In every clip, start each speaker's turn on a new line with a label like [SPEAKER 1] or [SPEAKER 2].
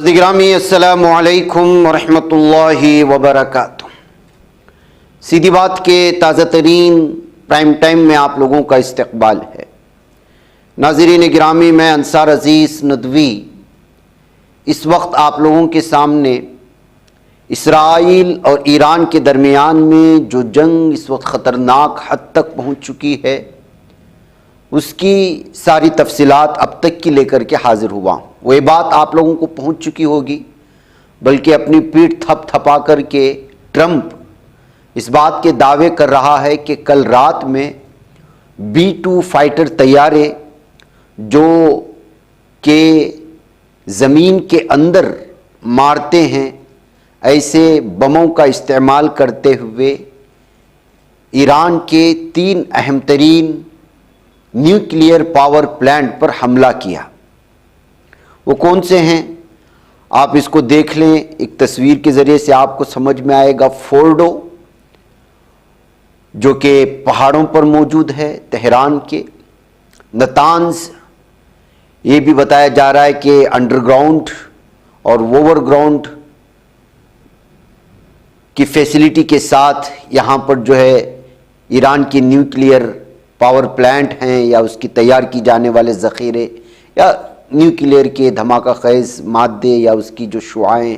[SPEAKER 1] नाज़रीन गिरामी अस्सलामु अलैकुम वरहमतुल्लाहि वबरकातुहू। सीधी बात के ताज़ा तरीन प्राइम टाइम में आप लोगों का इस्तकबाल है। नाज़रीन गिरामी, मैं अंसार अज़ीज़ नदवी इस वक्त आप लोगों के सामने इसराइल और ईरान के दरमियान में जो जंग इस वक्त ख़तरनाक हद तक पहुँच चुकी है उसकी सारी तफसीलात अब तक की लेकर के हाज़िर हुआ हूँ। वही बात आप लोगों को पहुँच चुकी होगी, बल्कि अपनी पीठ थपथपा कर के ट्रंप इस बात के दावे कर रहा है कि कल रात में B-2 फाइटर तैयारे जो कि ज़मीन के अंदर मारते हैं, ऐसे बमों का इस्तेमाल करते हुए ईरान के 3 अहम तरीन न्यूक्लियर पावर प्लांट पर हमला किया। वो कौन से हैं आप इसको देख लें, एक तस्वीर के ज़रिए से आपको समझ में आएगा। फोर्डो जो कि पहाड़ों पर मौजूद है तेहरान के, नतान्ज ये भी बताया जा रहा है कि अंडरग्राउंड और ओवरग्राउंड की फैसिलिटी के साथ यहाँ पर जो है ईरान की न्यूक्लियर पावर प्लांट हैं या उसकी तैयार की जाने वाले ज़ख़ीरे या न्यूक्लियर के धमाका ख़ेज़ मादे या उसकी जो शुआएँ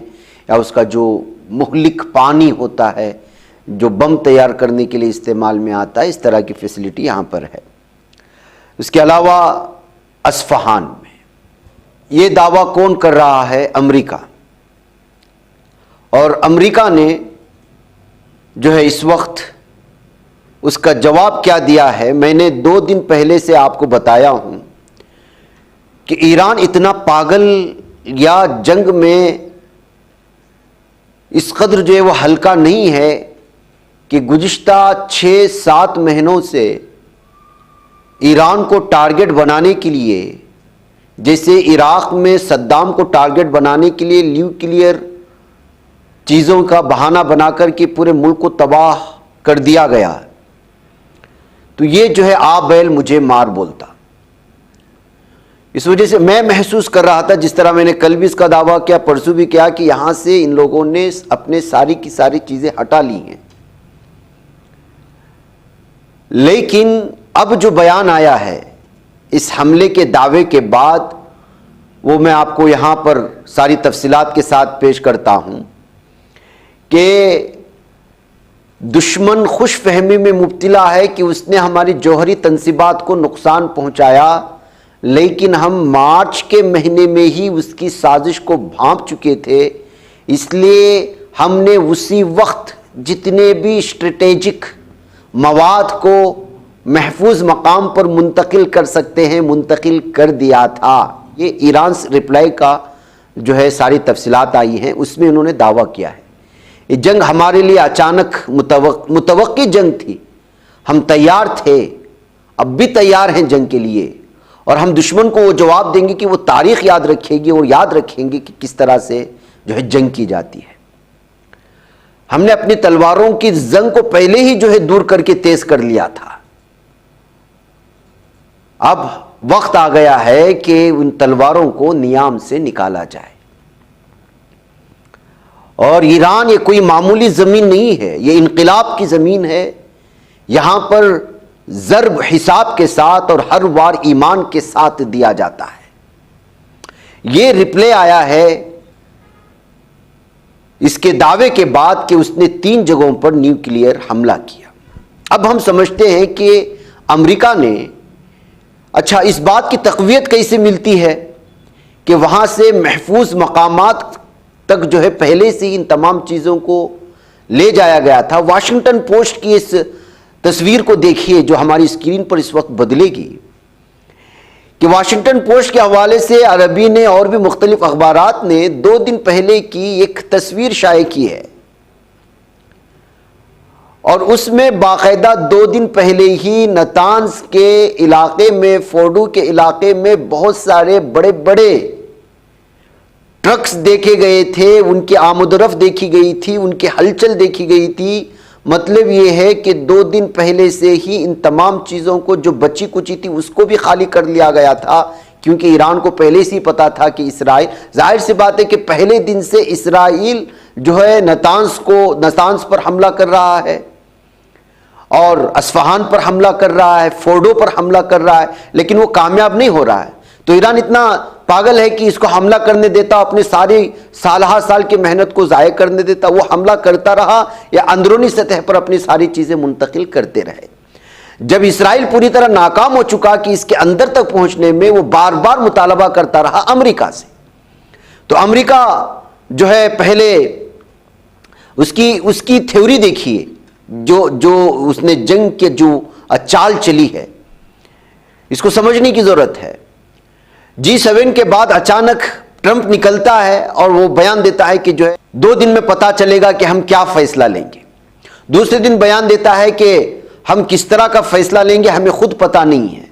[SPEAKER 1] या उसका जो मुहलिक पानी होता है जो बम तैयार करने के लिए इस्तेमाल में आता है, इस तरह की फैसिलिटी यहाँ पर है। उसके अलावा अस्फ़हान में ये दावा कौन कर रहा है? अमेरिका। और अमेरिका ने जो है इस वक्त उसका जवाब क्या दिया है? मैंने 2 दिन पहले से आपको बताया हूं कि ईरान इतना पागल या जंग में इस कदर जो है वो हल्का नहीं है कि गुज़िश्ता 6-7 महीनों से ईरान को टारगेट बनाने के लिए, जैसे इराक़ में सद्दाम को टारगेट बनाने के लिए न्यूक्लियर चीज़ों का बहाना बनाकर के पूरे मुल्क को तबाह कर दिया गया, तो ये जो है आ बैल मुझे मार बोलता। इस वजह से मैं महसूस कर रहा था, जिस तरह मैंने कल भी इसका दावा किया, परसों भी किया, कि यहाँ से इन लोगों ने अपने सारी की सारी चीज़ें हटा ली हैं। लेकिन अब जो बयान आया है इस हमले के दावे के बाद, वो मैं आपको यहाँ पर सारी तफसीलात के साथ पेश करता हूँ कि दुश्मन खुश फहमी में मुब्तला है कि उसने हमारी जौहरी तंसीबात को नुकसान पहुँचाया, लेकिन हम मार्च के महीने में ही उसकी साजिश को भांप चुके थे। इसलिए हमने उसी वक्त जितने भी स्ट्रेटेजिक मवाद को महफूज मकाम पर मुंतकिल कर सकते हैं मुंतकिल कर दिया था। ये ईरान से रिप्लाई का जो है सारी तफसीलात आई हैं, उसमें उन्होंने दावा किया है। ये जंग हमारे लिए अचानक मुतवक्की जंग थी, हम तैयार थे, अब भी तैयार हैं जंग के लिए, और हम दुश्मन को वो जवाब देंगे कि वो तारीख़ याद रखेगी और याद रखेंगे कि किस तरह से जो है जंग की जाती है। हमने अपनी तलवारों की जंग को पहले ही जो है दूर करके तेज कर लिया था। अब वक्त आ गया है कि उन तलवारों को नियाम से निकाला जाए। और ईरान ये कोई मामूली ज़मीन नहीं है, ये इनकलाब की ज़मीन है। यहाँ पर ज़र्ब हिसाब के साथ और हर वार ईमान के साथ दिया जाता है। ये रिप्ले आया है इसके दावे के बाद कि उसने 3 जगहों पर न्यूक्लियर हमला किया। अब हम समझते हैं कि अमेरिका ने, अच्छा, इस बात की तक़वियत कैसे मिलती है कि वहाँ से महफूज मकामात तक जो है पहले से इन तमाम चीज़ों को ले जाया गया था। वाशिंगटन पोस्ट की इस तस्वीर को देखिए जो हमारी स्क्रीन पर इस वक्त बदलेगी, कि वाशिंगटन पोस्ट के हवाले से अरबी ने और भी मुख्तलिफ अखबारात ने 2 दिन पहले की एक तस्वीर शाये की है, और उसमें बाकायदा 2 दिन पहले ही नतान्ज के इलाके में, फोर्डो के इलाके में बहुत सारे बड़े बड़े ट्रक्स देखे गए थे, उनकी आमदरफ देखी गई थी, उनकी हलचल देखी गई थी। मतलब ये है कि 2 दिन पहले से ही इन तमाम चीज़ों को जो बची कुची थी उसको भी खाली कर लिया गया था क्योंकि ईरान को पहले से ही पता था कि इसराइल, जाहिर सी बात है कि पहले दिन से इसराइल जो है नतांस पर हमला कर रहा है और असफहान पर हमला कर रहा है, फोर्डो पर हमला कर रहा है, लेकिन वो कामयाब नहीं हो रहा है। तो ईरान इतना पागल है कि इसको हमला करने देता, अपने सारी साल की मेहनत को ज़ाय करने देता। वो हमला करता रहा या अंदरूनी सतह पर अपनी सारी चीज़ें मुंतकिल करते रहे। जब इसराइल पूरी तरह नाकाम हो चुका कि इसके अंदर तक पहुंचने में, वो बार बार मुतालबा करता रहा अमेरिका से। तो अमेरिका जो है पहले उसकी थ्योरी देखिए, जो उसने जंग के जो चाल चली है, इसको समझने की जरूरत है। G7 के बाद अचानक ट्रंप निकलता है और वो बयान देता है कि जो है 2 दिन में पता चलेगा कि हम क्या फैसला लेंगे। दूसरे दिन बयान देता है कि हम किस तरह का फैसला लेंगे हमें खुद पता नहीं है।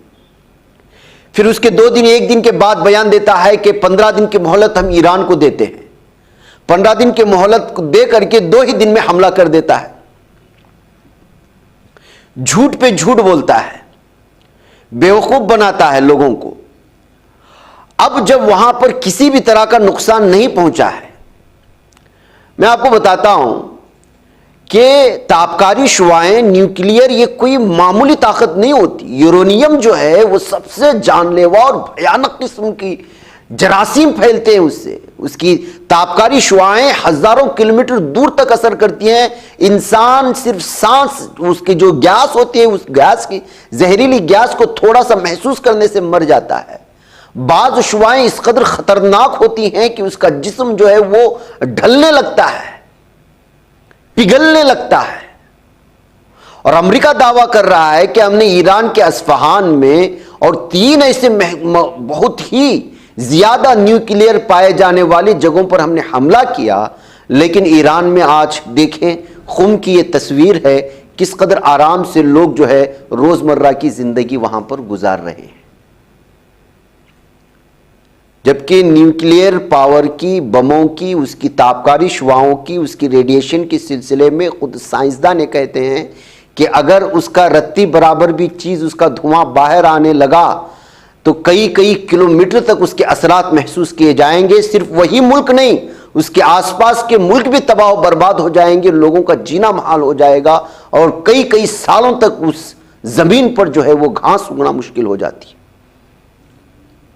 [SPEAKER 1] फिर उसके 1 दिन के बाद बयान देता है कि 15 दिन की मोहलत हम ईरान को देते हैं। 15 दिन की मोहलत दे करके 2 ही दिन में हमला कर देता है। झूठ पे झूठ बोलता है, बेवकूफ बनाता है लोगों को। अब जब वहां पर किसी भी तरह का नुकसान नहीं पहुंचा है, मैं आपको बताता हूं कि तापकारी शुआएं, न्यूक्लियर, ये कोई मामूली ताकत नहीं होती। यूरेनियम जो है वो सबसे जानलेवा और भयानक किस्म की जरासीम फैलते हैं उससे। उसकी तापकारी शुआएं हजारों किलोमीटर दूर तक असर करती हैं। इंसान सिर्फ सांस, उसकी जो गैस होती है, उस गैस की जहरीली गैस को थोड़ा सा महसूस करने से मर जाता है। बाज शुआएं इस कदर खतरनाक होती हैं कि उसका जिस्म जो है वो ढलने लगता है, पिघलने लगता है। और अमेरिका दावा कर रहा है कि हमने ईरान के असफहान में और 3 ऐसे बहुत ही ज्यादा न्यूक्लियर पाए जाने वाली जगहों पर हमने हमला किया। लेकिन ईरान में आज देखें, खुम की ये तस्वीर है, किस कदर आराम से लोग जो है रोजमर्रा की जिंदगी वहां पर गुजार रहे हैं। जबकि न्यूक्लियर पावर की, बमों की, उसकी तापकारी शुआओं की, उसकी रेडिएशन के सिलसिले में खुद साइंसदान कहते हैं कि अगर उसका रत्ती बराबर भी चीज, उसका धुआं बाहर आने लगा तो कई किलोमीटर तक उसके असरात महसूस किए जाएंगे। सिर्फ वही मुल्क नहीं, उसके आसपास के मुल्क भी तबाह बर्बाद हो जाएंगे, लोगों का जीना महाल हो जाएगा और कई सालों तक उस जमीन पर जो है वो घास उगना मुश्किल हो जाती है।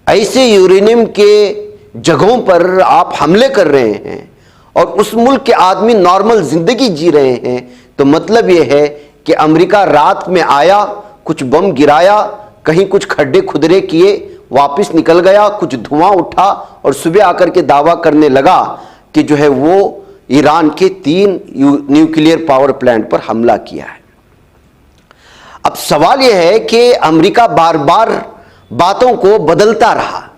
[SPEAKER 1] ऐसे यूरेनियम के जगहों पर आप हमले कर रहे हैं और उस मुल्क के आदमी नॉर्मल जिंदगी जी रहे हैं, तो मतलब यह है कि अमेरिका रात में आया, कुछ बम गिराया, कहीं कुछ खड्डे खुदरे किए, वापस निकल गया, कुछ धुआं उठा और सुबह आकर के दावा करने लगा कि जो है वो ईरान के 3 न्यूक्लियर पावर प्लांट पर हमला किया है। अब सवाल यह है कि अमेरिका बार बार बातों को बदलता रहा।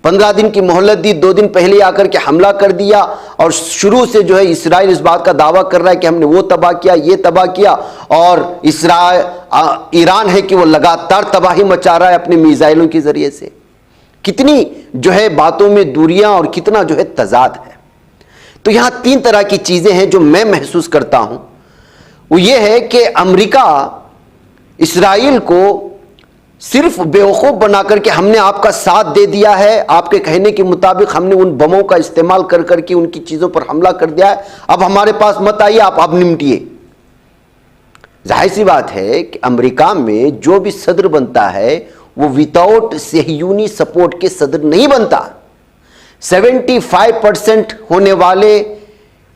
[SPEAKER 1] 15 दिन की मोहलत दी, 2 दिन पहले आकर के हमला कर दिया और शुरू से जो है इसराइल इस बात का दावा कर रहा है कि हमने वो तबाह किया, ये तबाह किया, और ईरान है कि वो लगातार तबाही मचा रहा है अपने मिसाइलों के जरिए से। कितनी जो है बातों में दूरियां और कितना जो है तजाद है। तो यहां 3 तरह की चीजें हैं जो मैं महसूस करता हूं। वो ये है कि अमेरिका इसराइल को सिर्फ बेवकूफ बनाकर के हमने आपका साथ दे दिया है, आपके कहने के मुताबिक हमने उन बमों का इस्तेमाल कर करके उनकी चीजों पर हमला कर दिया है, अब हमारे पास मत आइए, आप अब निपटिए। जाहिर सी बात है कि अमेरिका में जो भी सदर बनता है वो विदाउट सहयूनी सपोर्ट के सदर नहीं बनता। 75% होने वाले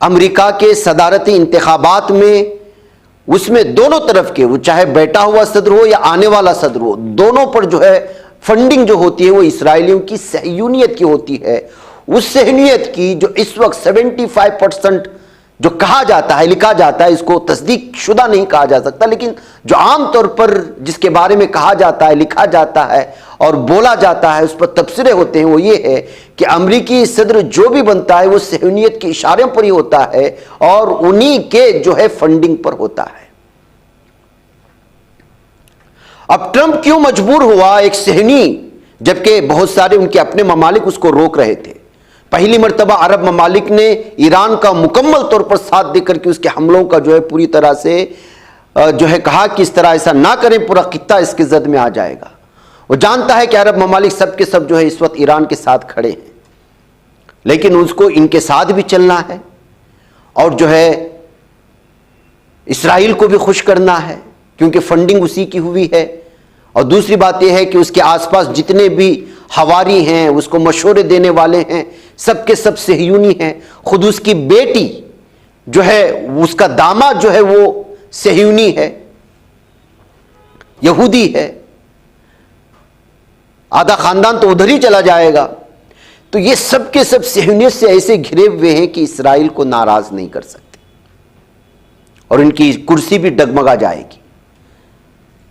[SPEAKER 1] अमेरिका के सदारती इंतखाबात में, उसमें दोनों तरफ के, वो चाहे बैठा हुआ सदर हो या आने वाला सदर हो, दोनों पर जो है फंडिंग जो होती है वो इसराइलियों की सहयूनियत की होती है। उस सहयूनियत की जो इस वक्त 75% जो कहा जाता है, लिखा जाता है, इसको तस्दीक शुदा नहीं कहा जा सकता, लेकिन जो आम तौर पर जिसके बारे में कहा जाता है, लिखा जाता है और बोला जाता है, उस पर तबसरे होते हैं, वो ये है कि अमरीकी सदर जो भी बनता है वो सहूनियत के इशारे पर ही होता है और उन्हीं के जो है फंडिंग पर होता है। अब ट्रंप क्यों मजबूर हुआ एक सहनी, जबकि बहुत सारे उनके अपने ममालिक उसको रोक रहे थे। पहली मर्तबा अरब ममालिक ने ईरान का मुकम्मल तौर पर साथ देकर के उसके हमलों का जो है पूरी तरह से जो है कहा कि इस तरह ऐसा ना करें, पूरा खित्ता इसके जद में आ जाएगा। वो जानता है कि अरब ममालिक सब के सब जो है इस वक्त ईरान के साथ खड़े हैं, लेकिन उसको इनके साथ भी चलना है और जो है इसराइल को भी खुश करना है, क्योंकि फंडिंग उसी की हुई है। और दूसरी बात यह है कि उसके आसपास जितने भी हवारी हैं, उसको मशवरे देने वाले हैं, सब के सब सहयूनी हैं। खुद उसकी बेटी जो है, उसका दामाद जो है वो सहयूनी है, यहूदी है, आधा खानदान तो उधर ही चला जाएगा। तो ये सब के सब सहयूनियत से ऐसे घिरे हुए हैं कि इसराइल को नाराज नहीं कर सकते और इनकी कुर्सी भी डगमगा जाएगी।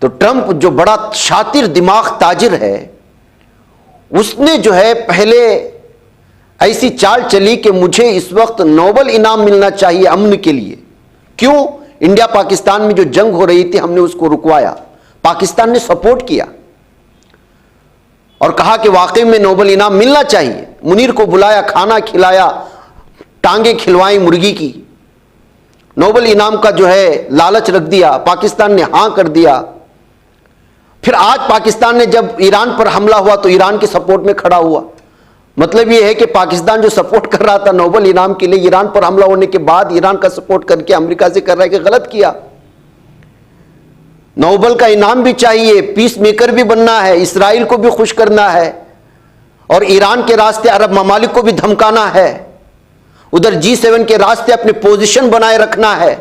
[SPEAKER 1] तो ट्रंप जो बड़ा शातिर दिमाग ताजिर है, उसने जो है पहले ऐसी चाल चली कि मुझे इस वक्त नोबेल इनाम मिलना चाहिए अमन के लिए। क्यों? इंडिया पाकिस्तान में जो जंग हो रही थी, हमने उसको रुकवाया, पाकिस्तान ने सपोर्ट किया और कहा कि वाकई में नोबेल इनाम मिलना चाहिए। मुनीर को बुलाया, खाना खिलाया, टांगे खिलवाई मुर्गी की, नोबेल इनाम का जो है लालच रख दिया, पाकिस्तान ने हां कर दिया। फिर आज पाकिस्तान ने जब ईरान पर हमला हुआ तो ईरान के सपोर्ट में खड़ा हुआ। मतलब यह है कि पाकिस्तान जो सपोर्ट कर रहा था नोबेल इनाम के लिए, ईरान पर हमला होने के बाद ईरान का सपोर्ट करके अमेरिका से कर रहा है कि गलत किया। नोबेल का इनाम भी चाहिए, पीस मेकर भी बनना है, इसराइल को भी खुश करना है और ईरान के रास्ते अरब ममालिक को भी धमकाना है, उधर G7 के रास्ते अपनी पोजीशन बनाए रखना है।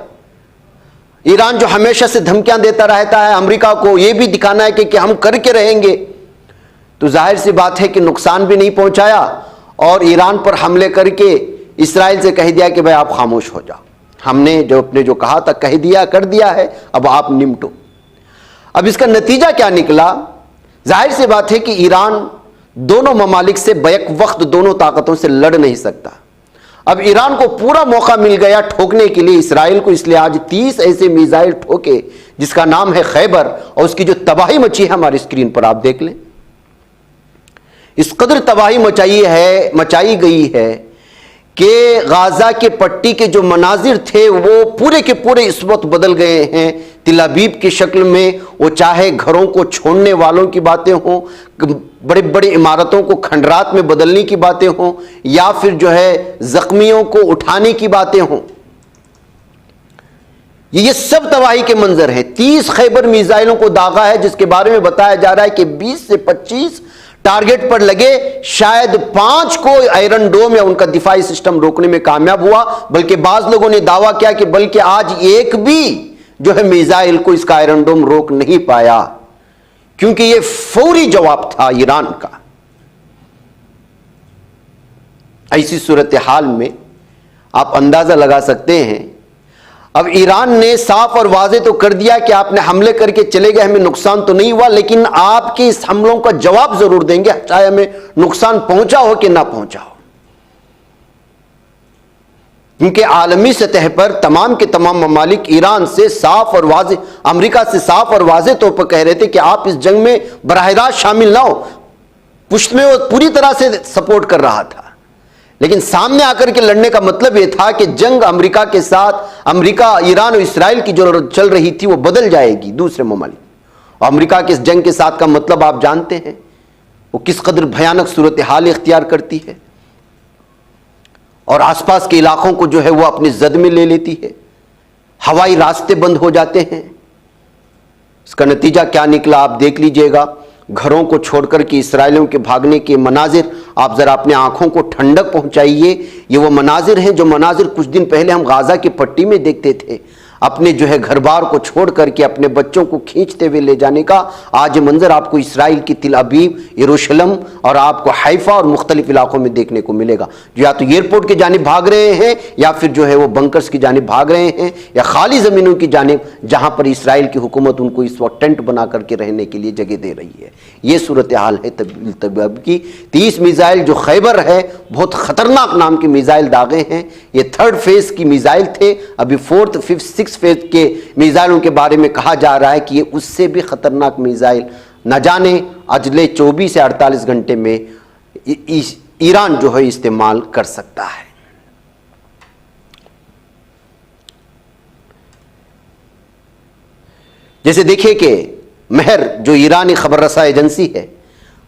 [SPEAKER 1] ईरान जो हमेशा से धमकियां देता रहता है अमेरिका को, यह भी दिखाना है कि हम करके रहेंगे। तो जाहिर सी बात है कि नुकसान भी नहीं पहुंचाया और ईरान पर हमले करके इसराइल से कह दिया कि भाई आप खामोश हो जाओ, हमने जो कहा था कह दिया, कर दिया है, अब आप निपटो। अब इसका नतीजा क्या निकला? जाहिर सी बात है कि ईरान दोनों ममालिक से बैक वक्त दोनों ताकतों से लड़ नहीं सकता। अब ईरान को पूरा मौका मिल गया ठोकने के लिए इसराइल को, इसलिए आज 30 ऐसे मिसाइल ठोके जिसका नाम है खैबर, और उसकी जो तबाही मची है हमारी स्क्रीन पर आप देख लें। इस कदर तबाही मचाई गई है कि गाजा के पट्टी के जो मनाजिर थे वो पूरे के पूरे इस वक्त बदल गए हैं तिल अबीब की शक्ल में। वो चाहे घरों को छोड़ने वालों की बातें हों, बड़े बड़े इमारतों को खंडरात में बदलने की बातें हों, या फिर जो है जख्मियों को उठाने की बातें हों, ये सब तबाही के मंजर हैं। 30 खैबर मिसाइलों को दागा है, जिसके बारे में बताया जा रहा है कि 20 से 25 टारगेट पर लगे, शायद 5 को आयरन डोम या उनका दिफाई सिस्टम रोकने में कामयाब हुआ। बल्कि बाज लोगों ने दावा किया कि बल्कि आज एक भी जो है मिसाइल को इसका आयरन डोम रोक नहीं पाया, क्योंकि यह फौरी जवाब था ईरान का। ऐसी सूरत हाल में आप अंदाजा लगा सकते हैं, अब ईरान ने साफ और वाजे तो कर दिया कि आपने हमले करके चले गए, हमें नुकसान तो नहीं हुआ, लेकिन आपके इस हमलों का जवाब जरूर देंगे, चाहे हमें नुकसान पहुंचा हो कि ना पहुंचा हो। क्योंकि आलमी सतह पर तमाम के तमाम ममालिक ईरान से साफ और वाजे, अमेरिका से साफ और वाजे तौर पर कह रहे थे कि आप इस जंग में बराह रास्त शामिल ना हो। पुष्ट में वो पूरी तरह से सपोर्ट कर रहा था, लेकिन सामने आकर के लड़ने का मतलब यह था कि जंग अमेरिका के साथ, अमेरिका, ईरान और इसराइल की जो चल रही थी वो बदल जाएगी दूसरे ममालिक। और अमेरिका के इस जंग के साथ का मतलब आप जानते हैं वो किस कदर भयानक सूरत हाल इख्तियार करती है और आसपास के इलाकों को जो है वो अपनी जद में ले लेती है, हवाई रास्ते बंद हो जाते हैं। इसका नतीजा क्या निकला आप देख लीजिएगा। घरों को छोड़कर के इसराइलियों के भागने के मनाजिर, आप जरा अपने आंखों को ठंडक पहुंचाइए। ये वो मनाजिर हैं जो मनाजिर कुछ दिन पहले हम गाजा की पट्टी में देखते थे, अपने जो है घर बार को छोड़ करके अपने बच्चों को खींचते हुए ले जाने का। आज मंजर आपको इसराइल की तिल अबीब, यरूशलेम और आपको हैफा और मुख्तलिफ इलाकों में देखने को मिलेगा, जो या तो एयरपोर्ट की जानिब भाग रहे हैं या फिर जो है वो बंकर्स की जानिब भाग रहे हैं, या खाली ज़मीनों की जानिब जहाँ पर इसराइल की हुकूमत उनको इस वक्त टेंट बना करके रहने के लिए जगह दे रही है। ये सूरत हाल है तब की। 30 मिसाइल जो खैबर है, बहुत ख़तरनाक नाम के मिसाइल दागे हैं। ये 3rd फेज़ की मिसाइल थे, अभी 4th, 5th, 6th फेज के मिसाइलों के बारे में कहा जा रहा है कि ये उससे भी खतरनाक मिसाइल न जाने अगले 24 से 48 घंटे में ईरान जो है इस्तेमाल कर सकता है। जैसे देखिए कि महर जो ईरानी खबर रसा एजेंसी है,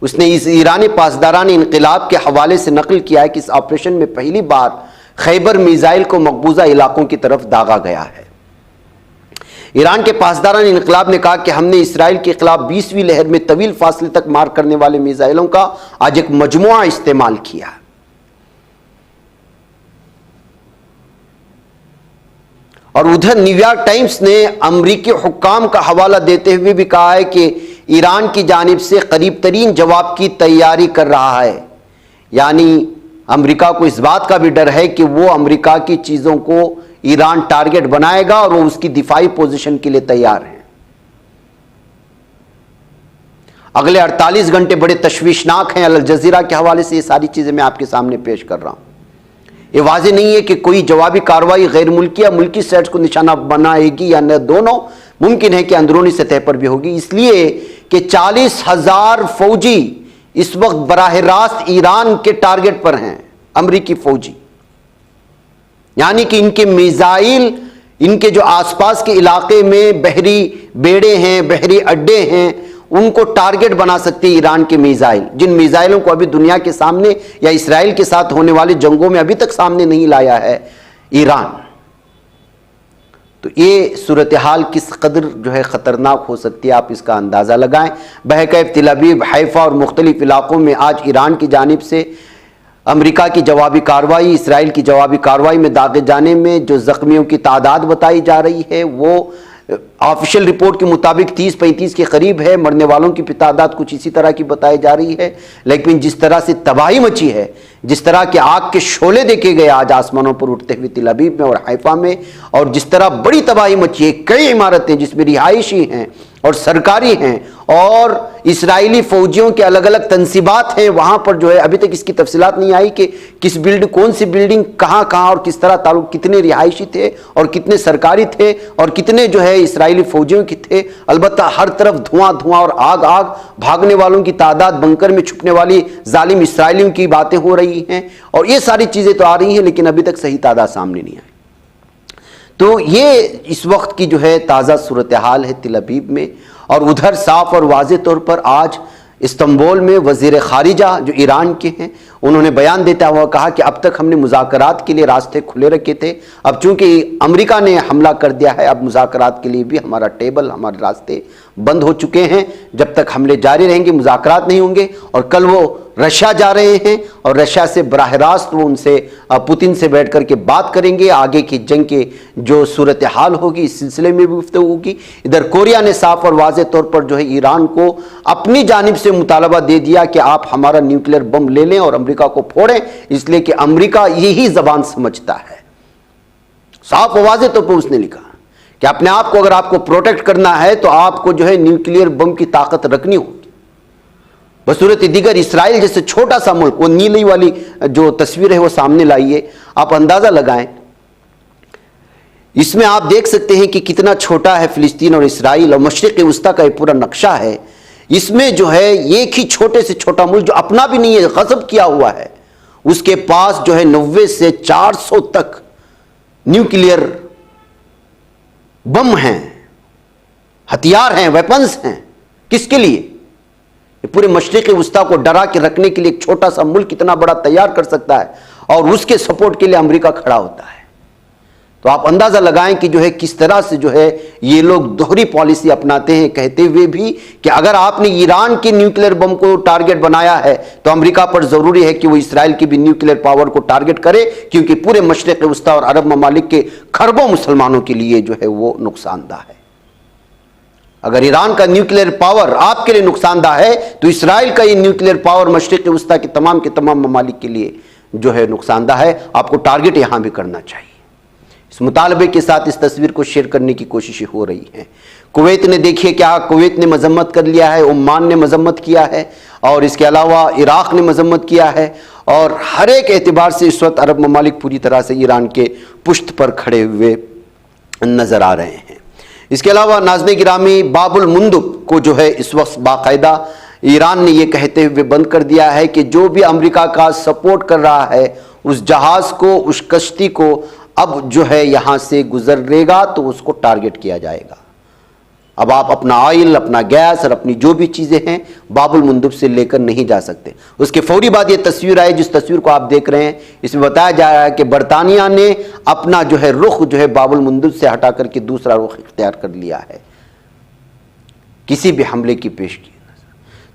[SPEAKER 1] उसने इस ईरानी पासदारानी इनकलाब के हवाले से नकल किया है कि इस ऑपरेशन में पहली बार खैबर मिसाइल को मकबूजा इलाकों की तरफ दागा गया है। ईरान के पासदारानी इनकलाब ने कहा कि हमने इसराइल के खिलाफ 20वीं लहर में तवील फासले तक मार करने वाले मिसाइलों का आज एक मजमुआ इस्तेमाल किया। और उधर न्यूयॉर्क टाइम्स ने अमरीकी हुक्काम का हवाला देते हुए भी कहा है कि ईरान की जानिब से करीब तरीन जवाब की तैयारी कर रहा है। यानी अमरीका को इस बात का भी डर है कि वो अमरीका की चीज़ों को ईरान टारगेट बनाएगा और वो उसकी दिफाई पोजीशन के लिए तैयार है। अगले 48 घंटे बड़े तशवीशनाक हैं। अल जजीरा के हवाले से ये सारी चीज़ें मैं आपके सामने पेश कर रहा हूं। ये वाज़ेह नहीं है कि कोई जवाबी कार्रवाई गैर मुल्की या मुल्की सेट्स को निशाना बनाएगी या न, दोनों मुमकिन है कि अंदरूनी सतह पर भी होगी, इसलिए कि 40,000 फौजी इस वक्त बराह रास्त ईरान के टारगेट पर हैं, अमरीकी फौजी। यानी कि इनके मिसाइल, इनके जो आसपास के इलाके में बहरी बेड़े हैं, बहरी अड्डे हैं, उनको टारगेट बना सकते हैं ईरान के मिसाइल, जिन मिसाइलों को अभी दुनिया के सामने या इसराइल के साथ होने वाले जंगों में अभी तक सामने नहीं लाया है ईरान। तो ये सूरत हाल किस कदर जो है ख़तरनाक हो सकती है, आप इसका अंदाज़ा लगाएं। बहकैफ तिल अबीब, हैफा और मुख्तलिफ इलाक़ों में आज ईरान की जानिब से अमेरिका की जवाबी कार्रवाई, इसराइल की जवाबी कार्रवाई में दागे जाने में जो ज़ख्मियों की तादाद बताई जा रही है वो ऑफिशियल रिपोर्ट के मुताबिक 30-35 के करीब है। मरने वालों की तादाद कुछ इसी तरह की बताई जा रही है। लेकिन जिस तरह से तबाही मची है, जिस तरह के आग के शोले देखे गए आज आसमानों पर उठते हुए तिल अबीब में और हैफा में, और जिस तरह बड़ी तबाही मची है, कई इमारतें जिसमें रिहायशी हैं और सरकारी हैं और इसराइली फौजियों के अलग अलग तनसीबात हैं, वहाँ पर जो है अभी तक इसकी तफसीलात नहीं आई कि किस बिल्डिंग, कौन सी बिल्डिंग कहाँ कहाँ और किस तरह ताल्लुक, कितने रिहायशी थे और कितने सरकारी थे और कितने जो है इसराइली फौजियों के थे। अलबत्ता हर तरफ धुआं धुआं और आग आग, भागने वालों की तादाद, बंकर में छुपने वाली जालिम इसराइलियों की बातें हो रही हैं और ये सारी चीज़ें तो आ रही हैं, लेकिन अभी तक सही तादाद सामने नहीं आई। तो ये इस वक्त की जो है ताज़ा सूरत हाल है तिल अबीब में। और उधर साफ और वाज़ेह तौर पर आज इस्तांबुल में वज़ीर ख़ारिजा जो ईरान के हैं, उन्होंने बयान देता हुआ कहा कि अब तक हमने मुज़ाकरात के लिए रास्ते खुले रखे थे, अब चूँकि अमेरिका ने हमला कर दिया है, अब मुज़ाकरात के लिए भी हमारा टेबल, हमारे रास्ते बंद हो चुके हैं। जब तक हमले जारी रहेंगे मुज़ाकरात नहीं होंगे। और कल वो रशिया जा रहे हैं और रशिया से बराह रास्त वो उनसे पुतिन से बैठ कर के बात करेंगे, आगे की जंग के जो सूरत हाल होगी इस सिलसिले में भी गुफ्तगू होगी। इधर कोरिया ने साफ और वाज़ेह तौर पर जो है ईरान को अपनी जानिब से मुतालबा दे दिया कि आप हमारा न्यूक्लियर बम ले लें और अमेरिका को फोड़ें, इसलिए कि अमेरिका यही जबान समझता है। साफ और वाज़ेह तौर पर उसने लिखा कि अपने आप को अगर आपको प्रोटेक्ट करना है तो आपको जो है न्यूक्लियर बम की ताकत रखनी होगी। बसूरत दीगर इसराइल जैसे छोटा सा मुल्क, वो नीली वाली जो तस्वीर है वो सामने लाइए, आप अंदाज़ा लगाएं। इसमें आप देख सकते हैं कि कितना छोटा है फ़िलिस्तीन और इसराइल और मशरिक़ वस्ता का ये पूरा नक्शा है। इसमें जो है एक ही छोटे से छोटा मुल्क जो अपना भी नहीं है, गज़ब किया हुआ है, उसके पास जो है 90 से 400 तक न्यूक्लियर बम हैं, हथियार हैं, वेपन्स हैं। किसके लिए? पूरे मशरिक़ वस्ता को डरा के रखने के लिए एक छोटा सा मुल्क कितना बड़ा तैयार कर सकता है और उसके सपोर्ट के लिए अमेरिका खड़ा होता है। तो आप अंदाज़ा लगाएं कि जो है किस तरह से जो है ये लोग दोहरी पॉलिसी अपनाते हैं, कहते हुए भी कि अगर आपने ईरान के न्यूक्लियर बम को टारगेट बनाया है तो अमेरिका पर ज़रूरी है कि वो इसराइल की भी न्यूक्लियर पावर को टारगेट करे, क्योंकि पूरे मशरिक़ वस्ता और अरब ममालिक के खरबों मुसलमानों के लिए जो है वो नुकसानदा है। अगर ईरान का न्यूक्लियर पावर आपके लिए नुकसानदा है तो इसराइल का ये न्यूक्लियर पावर मशरिक़ वस्ता के तमाम ममालिक के लिए जो है नुकसानदा है। आपको टारगेट यहाँ भी करना चाहिए। इस मुतालबे के साथ इस तस्वीर को शेयर करने की कोशिशें हो रही हैं। कुवैत ने, देखिए क्या कुवैत ने मजम्मत कर लिया है, ओमान ने मजम्मत किया है और इसके अलावा इराक़ ने मजम्मत किया है। और हर एक एतबार से इस वक्त अरब ममालिक पूरी तरह से ईरान के पुश्त पर खड़े हुए नज़र आ रहे हैं। इसके अलावा नाज़रीन गिरामी, बाबुल मुंदब को जो है इस वक्त बाकायदा ईरान ने यह कहते हुए बंद कर दिया है कि जो भी अमेरिका का सपोर्ट कर रहा है उस जहाज़ को, उस कश्ती को अब जो है यहाँ से गुजरेगा तो उसको टारगेट किया जाएगा। अब आप अपना ऑयल, अपना गैस और अपनी जो भी चीज़ें हैं बाबुल मुंदब से लेकर नहीं जा सकते। उसके फौरी बाद ये तस्वीर आई, जिस तस्वीर को आप देख रहे हैं, इसमें बताया जा रहा है कि बरतानिया ने अपना जो है रुख जो है बाबुल मुंदब से हटा करके दूसरा रुख इख्तियार कर लिया है किसी भी हमले की पेशगी।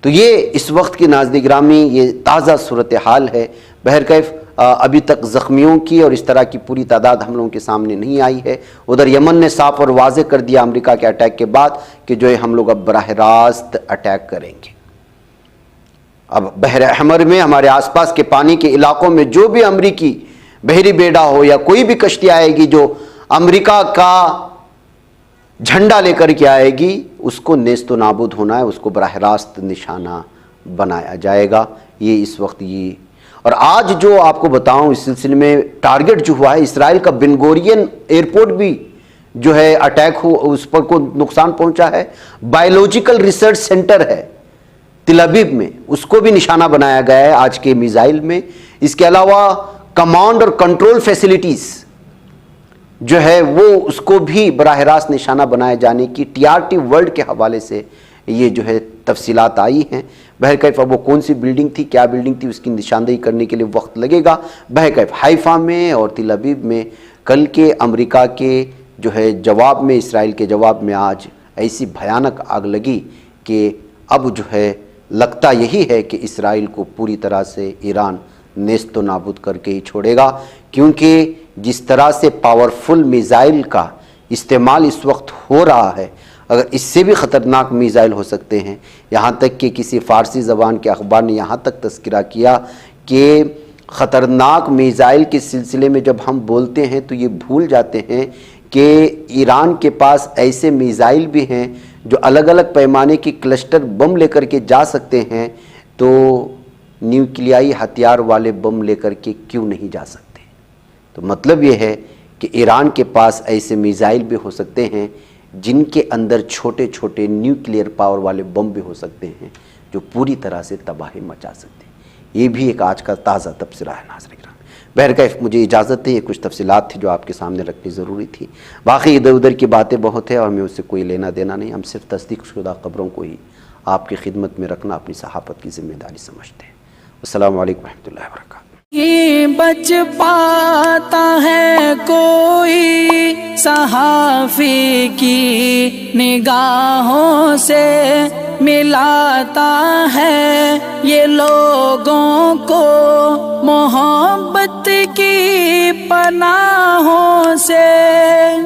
[SPEAKER 1] तो ये इस वक्त की नाज़रीन गिरामी ये ताज़ा सूरत हाल है। बहरकैफ अभी तक ज़ख्मियों की और इस तरह की पूरी तादाद हम लोगों के सामने नहीं आई है। उधर यमन ने साफ और वाज़े कर दिया अमेरिका के अटैक के बाद कि जो है हम लोग अब बराह रास्त अटैक करेंगे। अब बहर अहमर में हमारे आसपास के पानी के इलाकों में जो भी अमरीकी बहरी बेड़ा हो या कोई भी कश्ती आएगी जो अमरीका का झंडा लेकर के आएगी, उसको नेस्त नाबूद होना है, उसको बराह रास्त निशाना बनाया जाएगा। ये इस वक्त ये, और आज जो आपको बताऊं इस सिलसिले में टारगेट जो हुआ है, इसराइल का बेन गुरियन एयरपोर्ट भी जो है अटैक हो, उस पर को नुकसान पहुंचा है। बायोलॉजिकल रिसर्च सेंटर है तिल अबीब में, उसको भी निशाना बनाया गया है आज के मिसाइल में। इसके अलावा कमांड और कंट्रोल फैसिलिटीज जो है वो उसको भी बराह रास्त निशाना बनाए जाने की TRT वर्ल्ड के हवाले से ये जो है तफसीलात आई हैं। बहरकैफ अब वो कौन सी बिल्डिंग थी, क्या बिल्डिंग थी, उसकी निशानदेही करने के लिए वक्त लगेगा। बहरकैफ हाइफा में और तिल अबीब में कल के अमेरिका के जो है जवाब में, इसराइल के जवाब में आज ऐसी भयानक आग लगी कि अब जो है लगता यही है कि इसराइल को पूरी तरह से ईरान नेस्त व नाबूद करके ही छोड़ेगा, क्योंकि जिस तरह से पावरफुल मिसाइल का इस्तेमाल इस वक्त हो रहा है, अगर इससे भी ख़तरनाक मिसाइल हो सकते हैं। यहाँ तक कि किसी फ़ारसी ज़बान के अखबार ने यहाँ तक तज़किरा किया कि ख़तरनाक मिसाइल के सिलसिले में जब हम बोलते हैं तो ये भूल जाते हैं कि ईरान के पास ऐसे मिसाइल भी हैं जो अलग अलग पैमाने की क्लस्टर बम लेकर के जा सकते हैं, तो न्यूक्लियाई हथियार वाले बम लेकर के क्यों नहीं जा सकते। तो मतलब ये है कि ईरान के पास ऐसे मिसाइल भी हो सकते हैं जिनके अंदर छोटे छोटे न्यूक्लियर पावर वाले बम भी हो सकते हैं जो पूरी तरह से तबाही मचा सकते हैं। ये भी एक आज का ताज़ा तबसरा है नाज़रीन। बहरकैफ मुझे इजाज़त है, ये कुछ तफसीलात थी जो आपके सामने रखनी ज़रूरी थी। बाकी इधर उधर की बातें बहुत है और मैं उससे कोई लेना देना नहीं। हम सिर्फ तस्दीक शुदा ख़बरों को ही आपकी खिदमत में रखना अपनी सहाफ़त की ज़िम्मेदारी समझते हैं। अस्सलामु अलैकुम रहमतुल्लाहि व बरकातहू।
[SPEAKER 2] ये बच पाता है कोई सहाफ़ी की निगाहों से, मिलाता है ये लोगों को मोहब्बत की पनाहों से।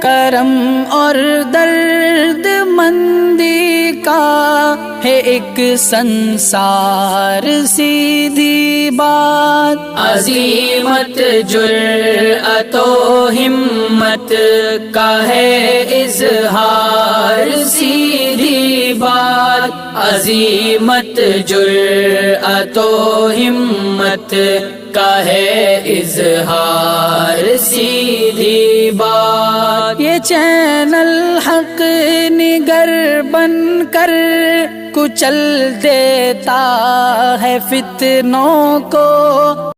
[SPEAKER 2] करम और दर्द मंदी का है एक संसार सीधी बात। अज़ीमत जुर्अतो हिम्मत का है इज़हार सीधी बात। अज़ीमत जुर्अतो हिम्मत का है इज़हार सीधी बात। ये चैनल हक निगर बन कर कुचल देता है फितनों को,